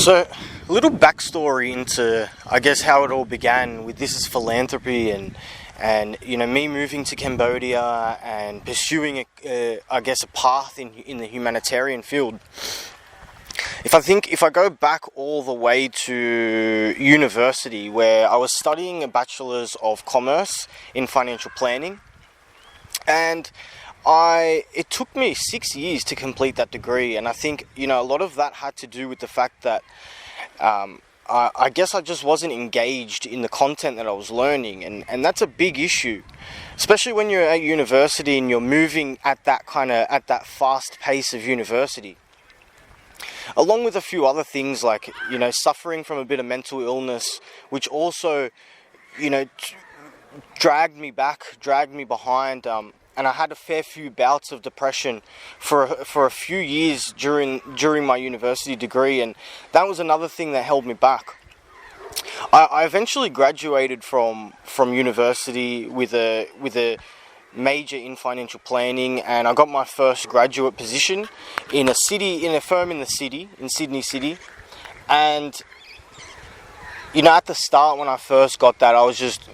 So, a little backstory into, I guess, how it all began with This Is Philanthropy and me moving to Cambodia and pursuing a path in the humanitarian field. If I go back all the way to university, where I was studying a Bachelor's of Commerce in Financial Planning, and it took me 6 years to complete that degree, and I think a lot of that had to do with the fact that I guess I just wasn't engaged in the content that I was learning, and that's a big issue, especially when you're at university and you're moving at that fast pace of university. Along with a few other things like suffering from a bit of mental illness, which also dragged me behind. And I had a fair few bouts of depression for a few years during my university degree, and that was another thing that held me back. I eventually graduated from university with a major in financial planning, and I got my first graduate position in a firm in Sydney City. And at the start, when I first got that, I was just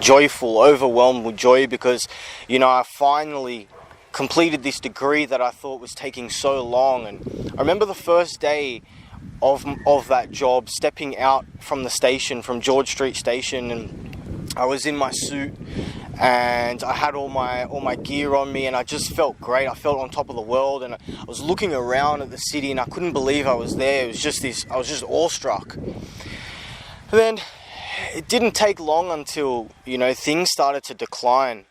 joyful, overwhelmed with joy, because I finally completed this degree that I thought was taking so long. And I remember the first day of that job, stepping out from the station, from George Street Station, and I was in my suit and I had all my gear on me, and I just felt great. I felt on top of the world, and I was looking around at the city and I couldn't believe I was there. I was just awestruck. And then it didn't take long until things started to decline,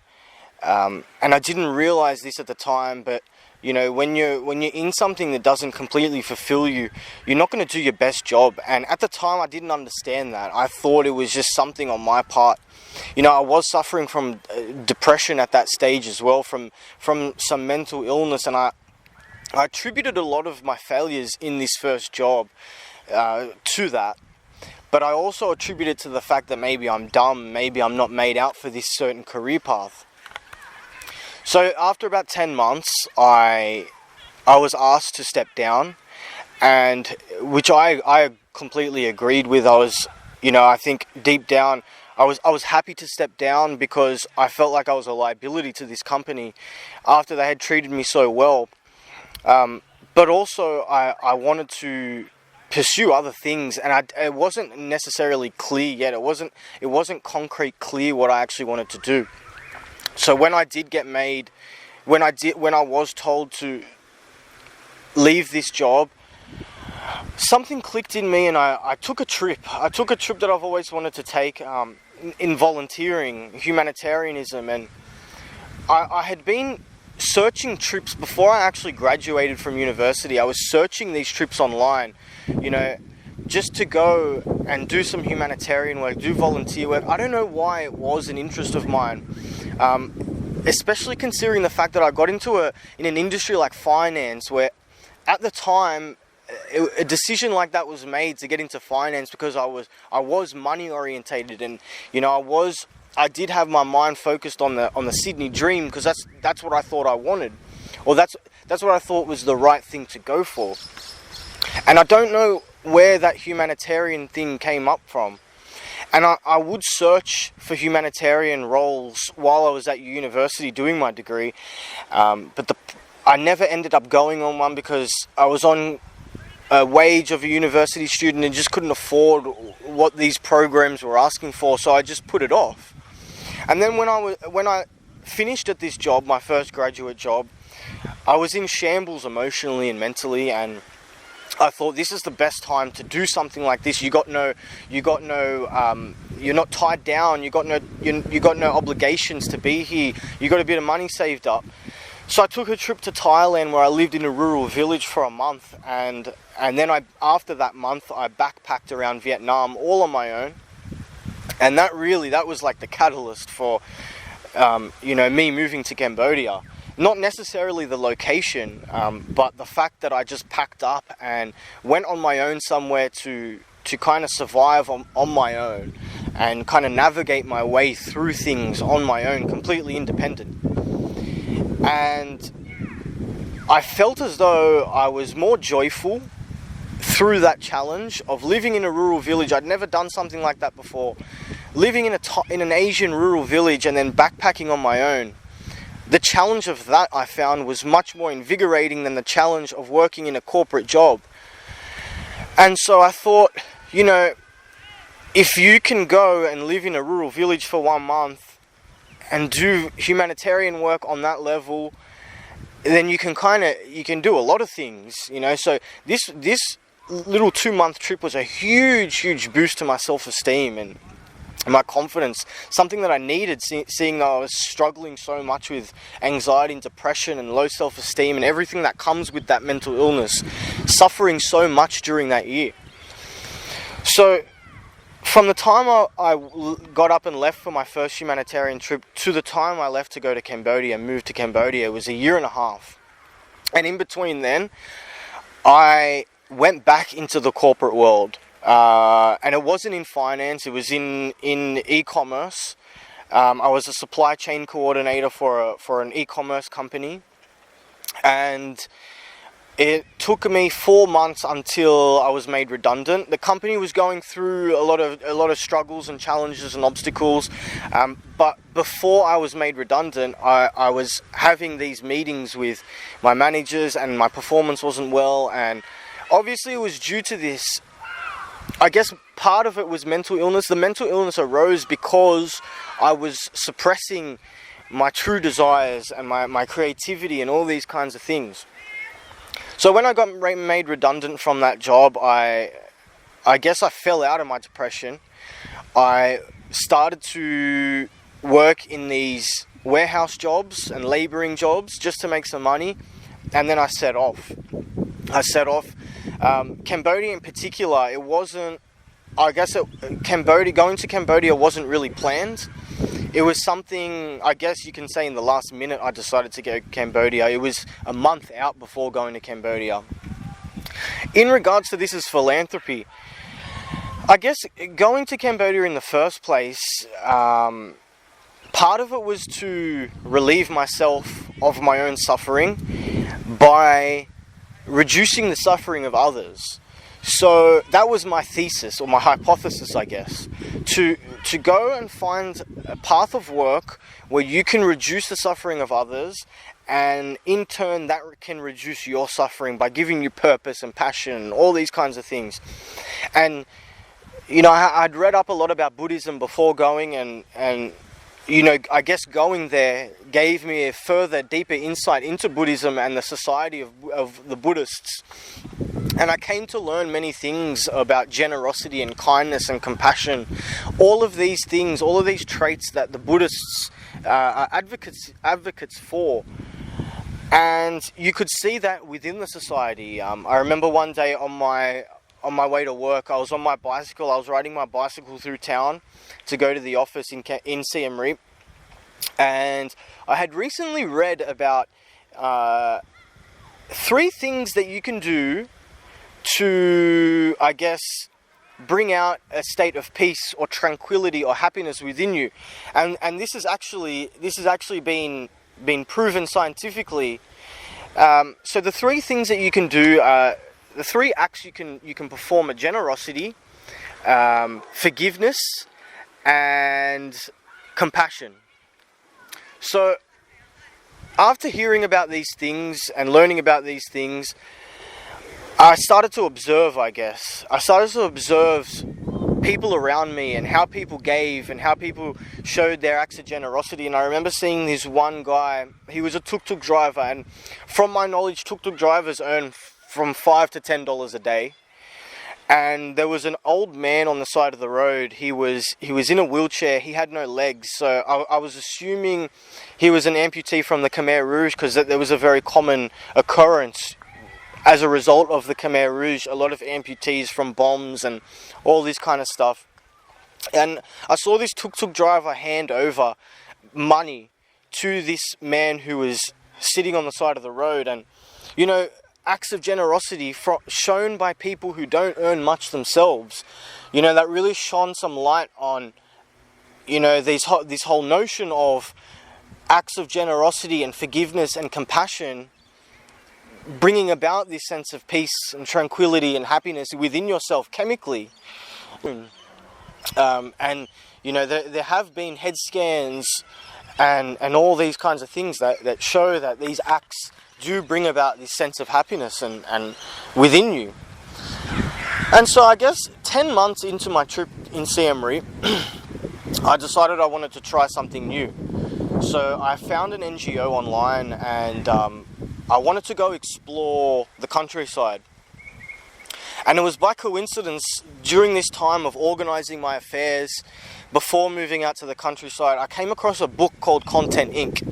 and I didn't realize this at the time, but when you're in something that doesn't completely fulfill you, you're not going to do your best job. And at the time, I didn't understand that. I thought it was just something on my part. I was suffering from depression at that stage as well, from some mental illness, and I attributed a lot of my failures in this first job to that. But I also attribute it to the fact that maybe I'm dumb, maybe I'm not made out for this certain career path. So after about 10 months, I was asked to step down, and which I completely agreed with. I think deep down, I was happy to step down because I felt like I was a liability to this company after they had treated me so well. But also I wanted to pursue other things, and it wasn't necessarily clear yet. It wasn't concrete clear what I actually wanted to do. So when I was told to leave this job, something clicked in me, and I took a trip. I took a trip that I've always wanted to take in volunteering, humanitarianism, and I had been searching trips before I actually graduated from university. I was searching these trips online, just to go and do some humanitarian work, do volunteer work. I don't know why it was an interest of mine, especially considering the fact that I got in an industry like finance, where at the time a decision like that was made to get into finance because I was money orientated, and I did have my mind focused on the Sydney dream, because that's what I thought I wanted, or that's what I thought was the right thing to go for. And I don't know where that humanitarian thing came up from. And I would search for humanitarian roles while I was at university doing my degree, but I never ended up going on one because I was on a wage of a university student and just couldn't afford what these programs were asking for, so I just put it off. And then when I finished at this job, my first graduate job, I was in shambles emotionally and mentally, and I thought, this is the best time to do something like this. You're not tied down. You got no obligations to be here. You got a bit of money saved up. So I took a trip to Thailand, where I lived in a rural village for a month, and then after that month, I backpacked around Vietnam all on my own, and that was like the catalyst for me moving to Cambodia. Not necessarily the location, but the fact that I just packed up and went on my own somewhere to kind of survive on my own and kind of navigate my way through things on my own, completely independent. And I felt as though I was more joyful through that challenge of living in a rural village. I'd never done something like that before. Living in an Asian rural village and then backpacking on my own. The challenge of that, I found, was much more invigorating than the challenge of working in a corporate job. And so I thought, you know, if you can go and live in a rural village for 1 month and do humanitarian work on that level, then you can do a lot of things, you know. So this little 2-month trip was a huge boost to my self-esteem and my confidence, something that I needed, seeing that I was struggling so much with anxiety and depression and low self-esteem and everything that comes with that mental illness, suffering so much during that year. So from the time I got up and left for my first humanitarian trip to the time I left to go to Cambodia and moved to Cambodia, it was 1.5 years. And in between then, I went back into the corporate world. And it wasn't in finance, it was in e-commerce. I was a supply chain coordinator for an e-commerce company. And it took me 4 months until I was made redundant. The company was going through a lot of struggles and challenges and obstacles. But before I was made redundant, I was having these meetings with my managers and my performance wasn't well. And obviously it was due to this. I guess part of it was mental illness. The mental illness arose because I was suppressing my true desires and my creativity and all these kinds of things. So when I got made redundant from that job, I guess I fell out of my depression. I started to work in these warehouse jobs and labouring jobs just to make some money, and then I set off. Cambodia in particular, it wasn't, going to Cambodia wasn't really planned. It was something, I guess you can say, in the last minute I decided to go to Cambodia. It was a month out before going to Cambodia. In regards to this as philanthropy, I guess going to Cambodia in the first place, part of it was to relieve myself of my own suffering by reducing the suffering of others. So that was my thesis, or my hypothesis, I guess, to go and find a path of work where you can reduce the suffering of others, and in turn that can reduce your suffering by giving you purpose and passion and all these kinds of things. And you know, I'd read up a lot about Buddhism before going, and you know, I guess going there gave me a further, deeper insight into Buddhism and the society of the Buddhists. And I came to learn many things about generosity and kindness and compassion. All of these things, all of these traits that the Buddhists are advocates for. And you could see that within the society. I remember one day on my way to work, I was on my bicycle. I was riding my bicycle through town to go to the office in Siem Reap, and I had recently read about 3 things that you can do to, I guess, bring out a state of peace or tranquility or happiness within you, and this is actually been proven scientifically. So the 3 things that you can do. The 3 acts you can perform are generosity, forgiveness, and compassion. So after hearing about these things and learning about these things, I started to observe, I guess. I started to observe people around me and how people gave and how people showed their acts of generosity. And I remember seeing this one guy. He was a tuk-tuk driver, and from my knowledge, tuk-tuk drivers earn from $5 to $10 a day. And there was an old man on the side of the road. He was in a wheelchair. He had no legs, so I was assuming he was an amputee from the Khmer Rouge, because there was a very common occurrence as a result of the Khmer Rouge, a lot of amputees from bombs and all this kind of stuff. And I saw this tuk-tuk driver hand over money to this man who was sitting on the side of the road. And you know, acts of generosity shown by people who don't earn much themselves, you know, that really shone some light on, you know, this whole notion of acts of generosity and forgiveness and compassion bringing about this sense of peace and tranquility and happiness within yourself chemically. And you know, there have been head scans and all these kinds of things that show that these acts do bring about this sense of happiness and within you. And so I guess 10 months into my trip in Siem Reap, I decided I wanted to try something new. So I found an NGO online, and I wanted to go explore the countryside. And it was by coincidence, during this time of organising my affairs, before moving out to the countryside, I came across a book called Content Inc.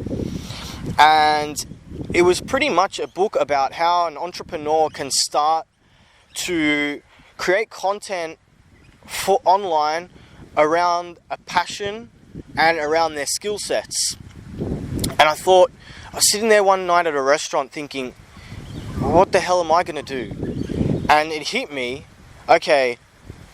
And it was pretty much a book about how an entrepreneur can start to create content for online around a passion and around their skill sets. And I thought, I was sitting there one night at a restaurant thinking, what the hell am I going to do? And it hit me, okay,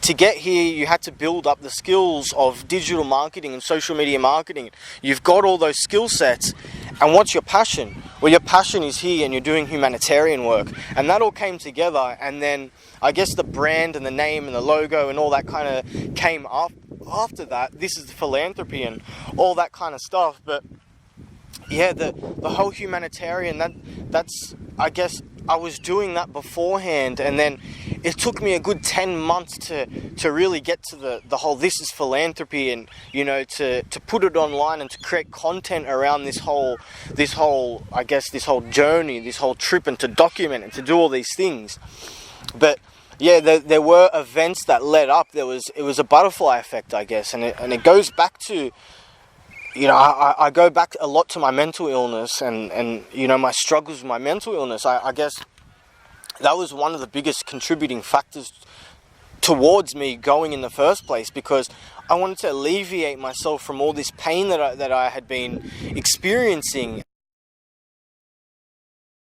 to get here you had to build up the skills of digital marketing and social media marketing. You've got all those skill sets, and what's your passion? Well, your passion is here, and you're doing humanitarian work. And that all came together, and then I guess the brand and the name and the logo and all that kind of came up after that. This is the philanthropy and all that kind of stuff. But yeah, the whole humanitarian, that's I guess I was doing that beforehand, and then it took me a good 10 months to really get to the whole this is philanthropy, and you know, to put it online and to create content around this whole I guess this whole journey, this whole trip, and to document and to do all these things. But yeah, there were events that led up. It was a butterfly effect, I guess, and it goes back to, you know, I go back a lot to my mental illness and you know, my struggles with my mental illness. I guess that was one of the biggest contributing factors towards me going in the first place, because I wanted to alleviate myself from all this pain that I had been experiencing.